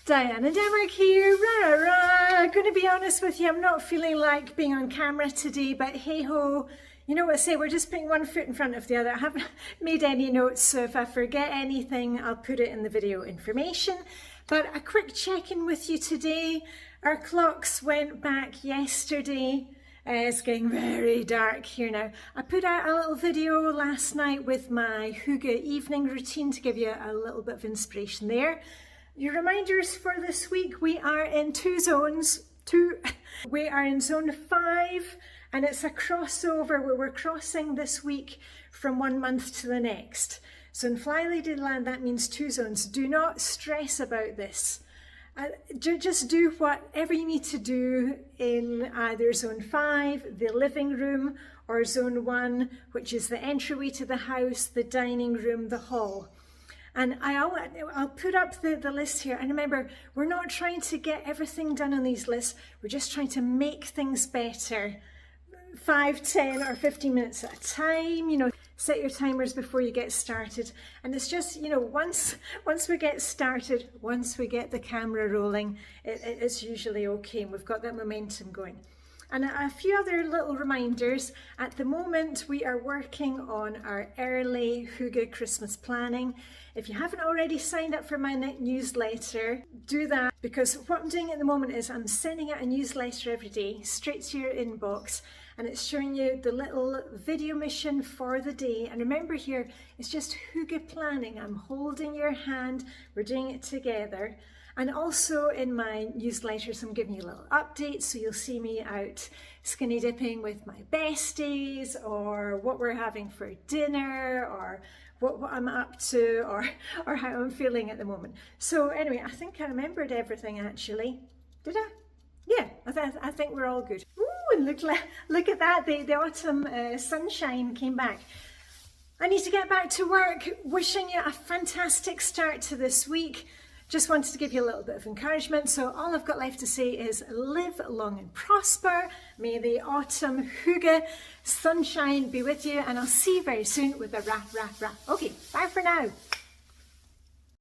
Diane and Emmerich here, rah, rah, rah. Going to be honest with you, I'm not feeling like being on camera today, but hey ho, you know what I say, we're just putting one foot in front of the other. I haven't made any notes, so if I forget anything, I'll put it in the video information. But a quick check-in with you today. Our clocks went back yesterday. It's getting very dark here now. I put out a little video last night with my hygge evening routine to give you a little bit of inspiration there. Your reminders for this week, we are in two zones. We are in zone 5, and it's a crossover where we're crossing this week from one month to the next. So in Flylady land, that means 2 zones. Do not stress about this. Just do whatever you need to do in either zone 5, the living room, or zone 1, which is the entryway to the house, the dining room, the hall. And I'll put up the list here. And remember, we're not trying to get everything done on these lists. We're just trying to make things better. 5, 10 or 15 minutes at a time, you know, set your timers before you get started. And it's just, you know, once we get started, once we get the camera rolling, it's usually okay. And we've got that momentum going. And a few other little reminders. At the moment, we are working on our early hygge Christmas planning. If you haven't already signed up for my newsletter, do that, because what I'm doing at the moment is I'm sending out a newsletter every day straight to your inbox, and it's showing you the little video mission for the day. And remember here, it's just hygge planning. I'm holding your hand, we're doing it together. And also in my newsletters, I'm giving you little updates, so you'll see me out skinny dipping with my besties, or what we're having for dinner, or what I'm up to, or how I'm feeling at the moment. So anyway, I think I remembered everything actually. Did I? Yeah, I think we're all good. Ooh, and look at that, the autumn sunshine came back. I need to get back to work. Wishing you a fantastic start to this week. Just wanted to give you a little bit of encouragement. So all I've got left to say is live long and prosper. May the autumn hygge sunshine be with you, and I'll see you very soon with a rah, rah, rah. Okay, bye for now.